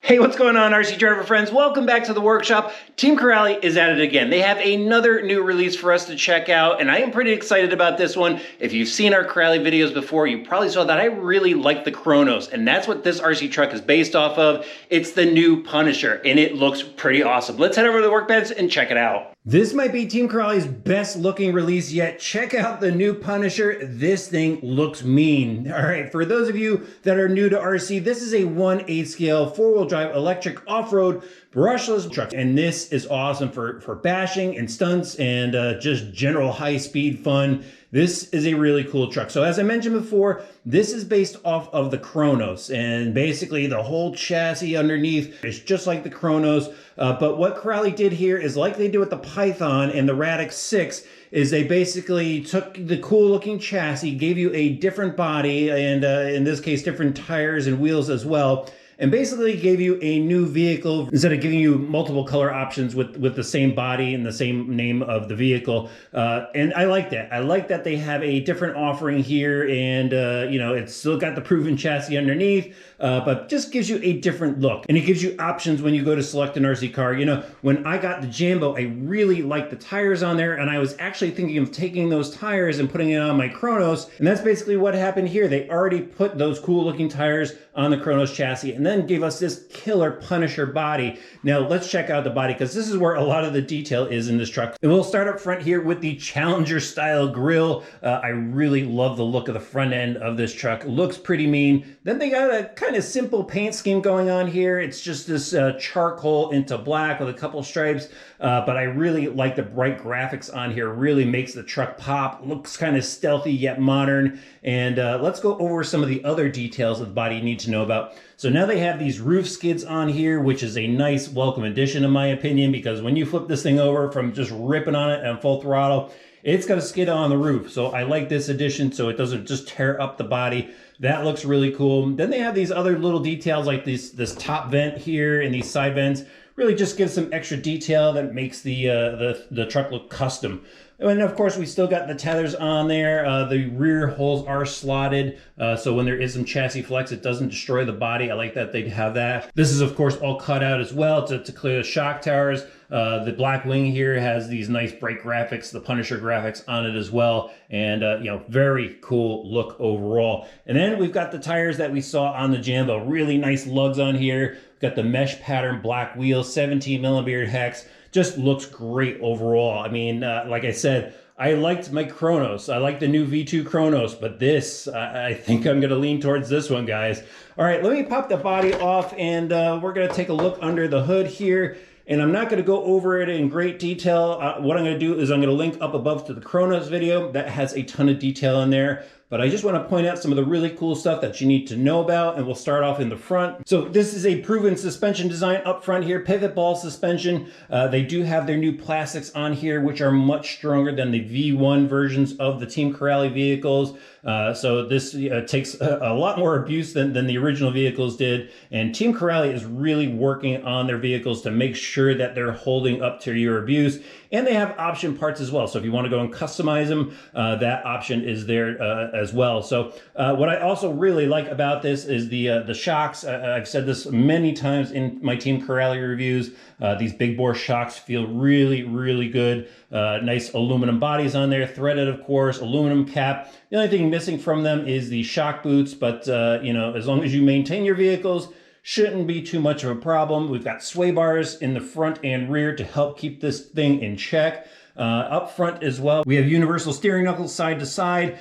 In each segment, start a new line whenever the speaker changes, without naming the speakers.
Hey, what's going on, RC driver friends? Welcome back to the workshop. Team Corrali is at it again. They have another new release for us to check out, and I am pretty excited about this one. If you've seen our Corrali videos before, you probably saw that I really like the Kronos, and that's what this RC truck is based off of. It's the new Punisher, and it looks pretty awesome. Let's head over to the workbench and check it out. This might be Team Corrali's best looking release yet. Check out the new Punisher. This thing looks mean. All right, for those of you that are new to RC, this is a 1/8 scale four-wheel drive electric off-road brushless truck, and this is awesome for bashing and stunts and just general high-speed fun. This is a really cool truck. So as I mentioned before, this is based off of the Kronos, and basically the whole chassis underneath is just like the Kronos. But what Corrali did here is like they did with the Python and the Radix 6, is they basically took the cool looking chassis, gave you a different body, and in this case, different tires and wheels as well, and basically gave you a new vehicle instead of giving you multiple color options with the same body and the same name of the vehicle. And I like that. I like that they have a different offering here, and you know, it's still got the proven chassis underneath, but just gives you a different look. And it gives you options when you go to select an RC car. You know, when I got the Jabmo, I really liked the tires on there, and I was actually thinking of taking those tires and putting it on my Kronos, and that's basically what happened here. They already put those cool looking tires on the Kronos chassis, and then gave us this killer Punisher body. Now let's check out the body, because this is where a lot of the detail is in this truck. And we'll start up front here with the Challenger style grille. I really love the look of the front end of this truck. It looks pretty mean. Then they got a kind of simple paint scheme going on here. It's just this charcoal into black with a couple stripes, but I really like the bright graphics on here. Really makes the truck pop. Looks kind of stealthy yet modern. And let's go over some of the other details of the body you need to know about. So now they have these roof skids on here, which is a nice welcome addition in my opinion, because when you flip this thing over from just ripping on it at full throttle, it's got a skid on the roof. So I like this addition so it doesn't just tear up the body. That looks really cool. Then they have these other little details like this top vent here and these side vents. Really just gives some extra detail that makes the truck look custom. And of course, we still got the tethers on there. The rear holes are slotted, so when there is some chassis flex, it doesn't destroy the body. I like that they have that. This is, of course, all cut out as well to clear the shock towers. The black wing here has these nice bright graphics, the Punisher graphics on it as well. And, you know, very cool look overall. And then we've got the tires that we saw on the Jabmo. Really nice lugs on here. We've got the mesh pattern black wheels, 17 millimeter hex. Just looks great overall. I mean, like I said, I liked my Kronos. I like the new V2 Kronos, but this, I think I'm going to lean towards this one, guys. All right, let me pop the body off, and we're going to take a look under the hood here. And I'm not going to go over it in great detail. What I'm going to do is I'm going to link up above to the Kronos video. That has a ton of detail in there. But I just want to point out some of the really cool stuff that you need to know about, and we'll start off in the front. So this is a proven suspension design up front here, pivot ball suspension. They do have their new plastics on here, which are much stronger than the V1 versions of the Team Corrali vehicles. So this takes a lot more abuse than the original vehicles did. And Team Corrali is really working on their vehicles to make sure that they're holding up to your abuse. And they have option parts as well. So if you want to go and customize them, that option is there as well. So what I also really like about this is the shocks. I've said this many times in my Team Corrali reviews. These big bore shocks feel really, really good. Nice aluminum bodies on there, threaded, of course, aluminum cap. The only thing missing from them is the shock boots, but you know, as long as you maintain your vehicles, shouldn't be too much of a problem. We've got sway bars in the front and rear to help keep this thing in check. Up front as well, we have universal steering knuckles side to side.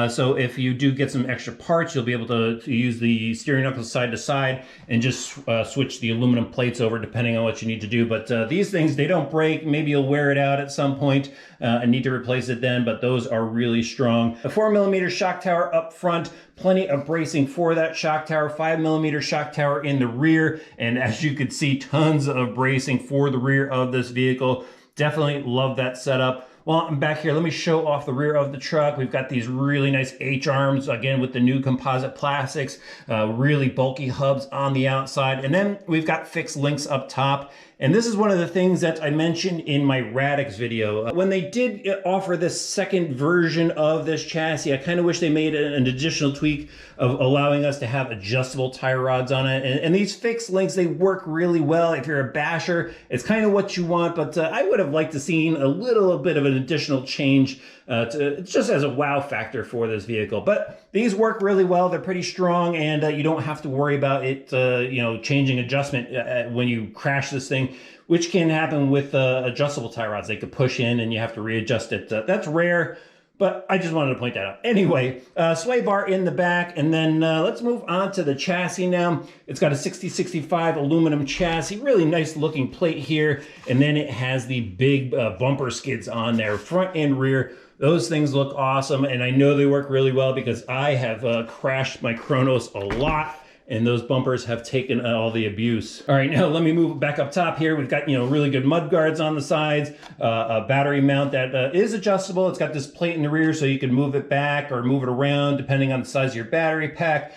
So if you do get some extra parts, you'll be able to use the steering knuckles side to side and just switch the aluminum plates over depending on what you need to do. But these things, they don't break. Maybe you'll wear it out at some point and need to replace it then, but those are really strong. A 4 millimeter shock tower up front, plenty of bracing for that shock tower, 5 millimeter shock tower in the rear. And as you can see, tons of bracing for the rear of this vehicle. Definitely love that setup. Well, I'm back here. Let me show off the rear of the truck. We've got these really nice H-arms, again, with the new composite plastics, really bulky hubs on the outside. And then we've got fixed links up top. And this is one of the things that I mentioned in my Radix video. When they did offer this second version of this chassis, I kind of wish they made an additional tweak of allowing us to have adjustable tie rods on it. And these fixed links, they work really well. If you're a basher, it's kind of what you want, but I would have liked to seen a little bit of an additional change just as a wow factor for this vehicle. But these work really well. They're pretty strong, and you don't have to worry about it, changing adjustment when you crash this thing, which can happen with adjustable tie rods. They could push in and you have to readjust it. That's rare, but I just wanted to point that out. Anyway, sway bar in the back, and then let's move on to the chassis now. It's got a 6065 aluminum chassis, really nice looking plate here, and then it has the big bumper skids on there, front and rear. Those things look awesome, and I know they work really well because I have crashed my Kronos a lot, and those bumpers have taken all the abuse. All right, now let me move back up top here. We've got, really good mud guards on the sides, a battery mount that is adjustable. It's got this plate in the rear so you can move it back or move it around depending on the size of your battery pack.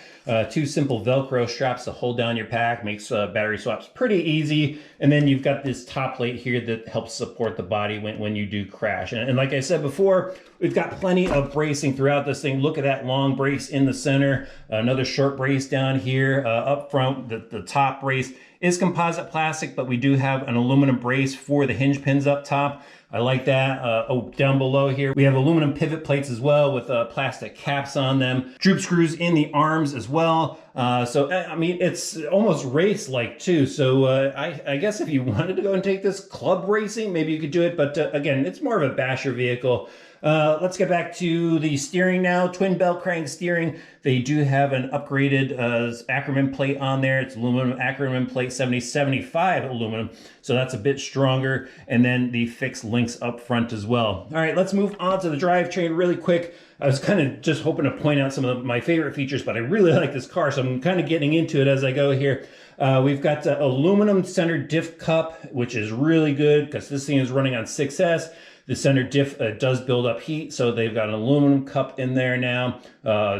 Two simple Velcro straps to hold down your pack, makes battery swaps pretty easy. And then you've got this top plate here that helps support the body when you do crash. And like I said before, we've got plenty of bracing throughout this thing. Look at that long brace in the center, another short brace down here, up front. The top brace is composite plastic, but we do have an aluminum brace for the hinge pins up top. I like that. Down below here, we have aluminum pivot plates as well with plastic caps on them. Droop screws in the arms as well. So, I mean, it's almost race-like too. So I guess if you wanted to go and take this club racing, maybe you could do it. But again, it's more of a basher vehicle. Let's get back to the steering now. Twin bell crank steering. They do have an upgraded Ackerman plate on there. It's aluminum Ackerman plate 7075 aluminum. So that's a bit stronger. And then the fixed links up front as well. All right, let's move on to the drivetrain really quick. I was kind of just hoping to point out some of my favorite features, but I really like this car, so I'm kind of getting into it as I go here. We've got aluminum center diff cup, which is really good because this thing is running on 6S. The center diff does build up heat, so they've got an aluminum cup in there now.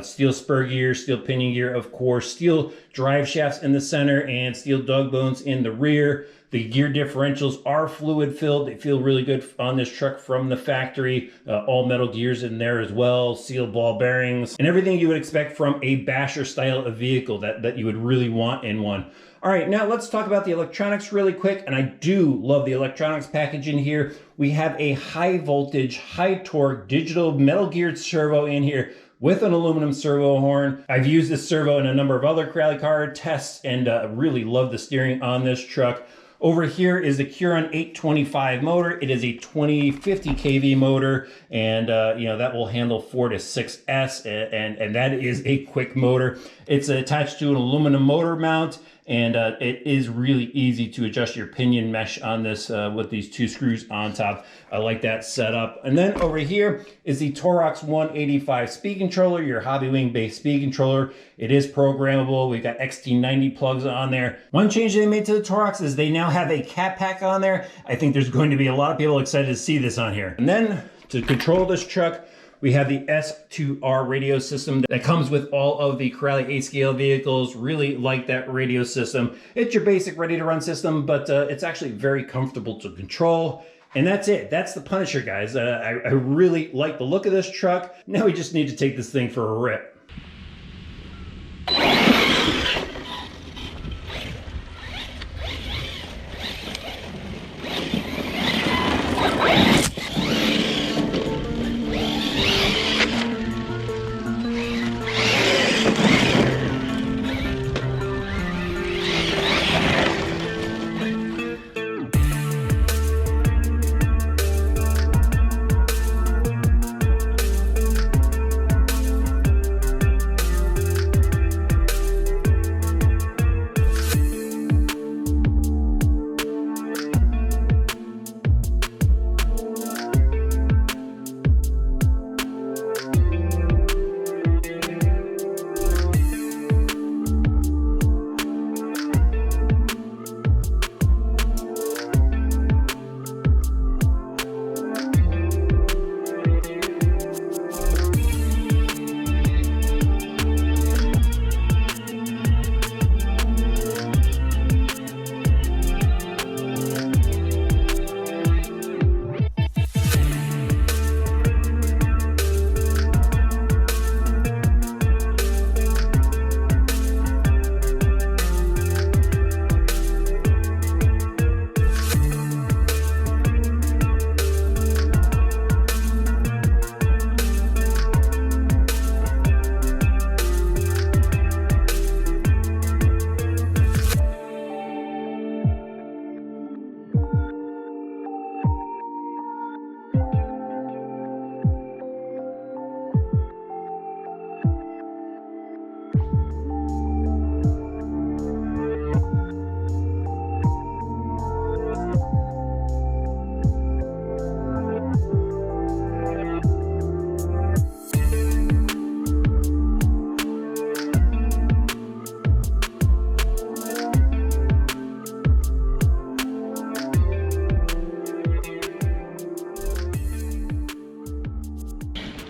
Steel spur gear, steel pinion gear, of course, steel drive shafts in the center, and steel dog bones in the rear. The gear differentials are fluid filled. They feel really good on this truck from the factory. All metal gears in there as well, sealed ball bearings, and everything you would expect from a basher style of vehicle that you would really want in one. All right, now let's talk about the electronics really quick, and I do love the electronics package in here. We have a high voltage, high torque, digital metal geared servo in here with an aluminum servo horn. I've used this servo in a number of other Crowley car tests and really love the steering on this truck. Over here is the Curon 825 motor. It is a 2050 kV motor, and that will handle 4 to 6S, and that is a quick motor. It's attached to an aluminum motor mount, and it is really easy to adjust your pinion mesh on this with these two screws on top. I like that setup. And then over here is the Torox 185 speed controller, your Hobbywing based speed controller. It is programmable. We've got XT90 plugs on there. One change they made to the Torox is they now have a cat pack on there. I think there's going to be a lot of people excited to see this on here. And then to control this truck, we have the S2R radio system that comes with all of the Crowley A-scale vehicles. Really like that radio system. It's your basic ready-to-run system, but it's actually very comfortable to control. And that's it. That's the Punisher, guys. I really like the look of this truck. Now we just need to take this thing for a rip.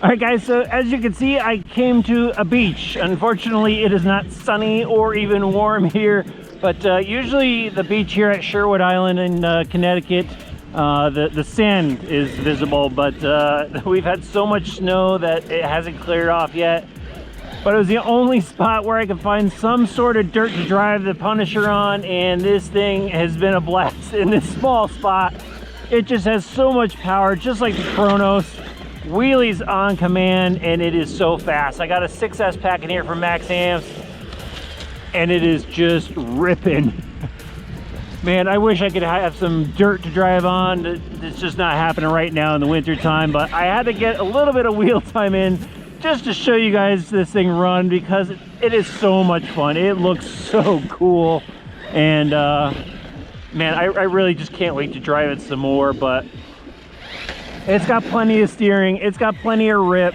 All right, guys, so as you can see, I came to a beach. Unfortunately, it is not sunny or even warm here, but usually the beach here at Sherwood Island in Connecticut, the sand is visible, but we've had so much snow that it hasn't cleared off yet. But it was the only spot where I could find some sort of dirt to drive the Punisher on, and this thing has been a blast in this small spot. It just has so much power, just like the Kronos. Wheelies on command, and it is so fast. I got a 6S pack in here from Max Amps, and it is just ripping. Man, I wish I could have some dirt to drive on. It's just not happening right now in the winter time, but I had to get a little bit of wheel time in just to show you guys this thing run, because it is so much fun. It looks so cool, and man, I really just can't wait to drive it some more. But it's got plenty of steering, it's got plenty of rip.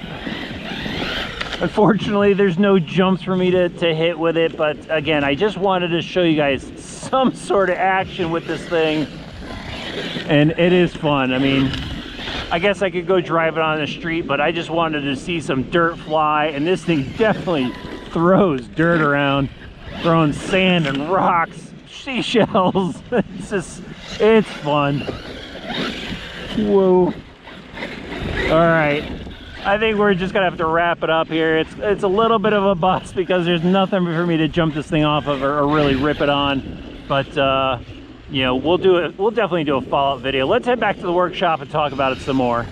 Unfortunately, there's no jumps for me to hit with it, but again, I just wanted to show you guys some sort of action with this thing, and it is fun. I mean, I guess I could go drive it on the street, but I just wanted to see some dirt fly, and this thing definitely throws dirt around, throwing sand and rocks, seashells. It's fun. Whoa. All right, I think we're just gonna have to wrap it up here. It's a little bit of a bust because there's nothing for me to jump this thing off of or really rip it on. But you know, we'll definitely do a follow-up video. Let's head back to the workshop and talk about it some more.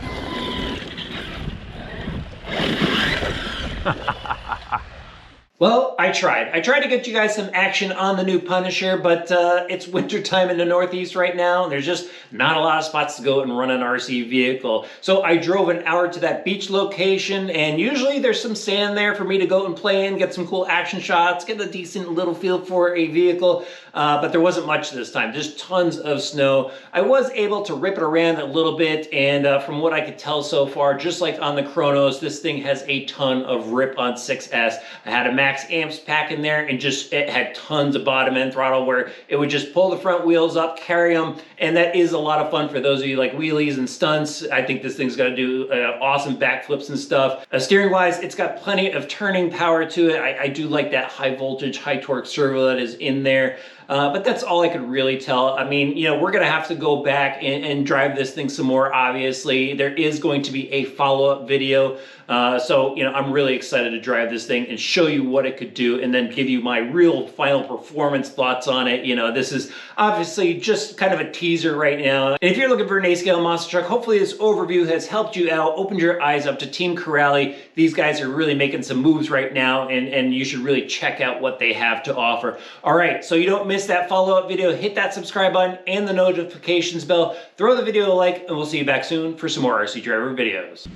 Well, I tried to get you guys some action on the new Punisher, but it's winter time in the Northeast right now, and there's just not a lot of spots to go and run an RC vehicle. So I drove an hour to that beach location, and usually there's some sand there for me to go and play in, get some cool action shots, get a decent little feel for a vehicle, but there wasn't much this time, just tons of snow. I was able to rip it around a little bit, and from what I could tell so far, just like on the Kronos, this thing has a ton of rip on 6S. I had a Max Amps pack in there, and just it had tons of bottom end throttle where it would just pull the front wheels up, carry them, and that is a lot of fun for those of you like wheelies and stunts. I think this thing's gonna do awesome backflips and stuff. Steering wise, it's got plenty of turning power to it. I do like that high voltage, high torque servo that is in there. But that's all I could really tell. I mean, you know, we're gonna have to go back and drive this thing some more, obviously. There is going to be a follow-up video. So, you know, I'm really excited to drive this thing and show you what it could do, and then give you my real final performance thoughts on it. You know, this is obviously just kind of a teaser right now. And if you're looking for an A-scale monster truck, hopefully this overview has helped you out, opened your eyes up to Team Corrali. These guys are really making some moves right now, and you should really check out what they have to offer. All right, so you don't miss that follow-up video, hit that subscribe button and the notifications bell. Throw the video a like, and we'll see you back soon for some more RC Driver videos.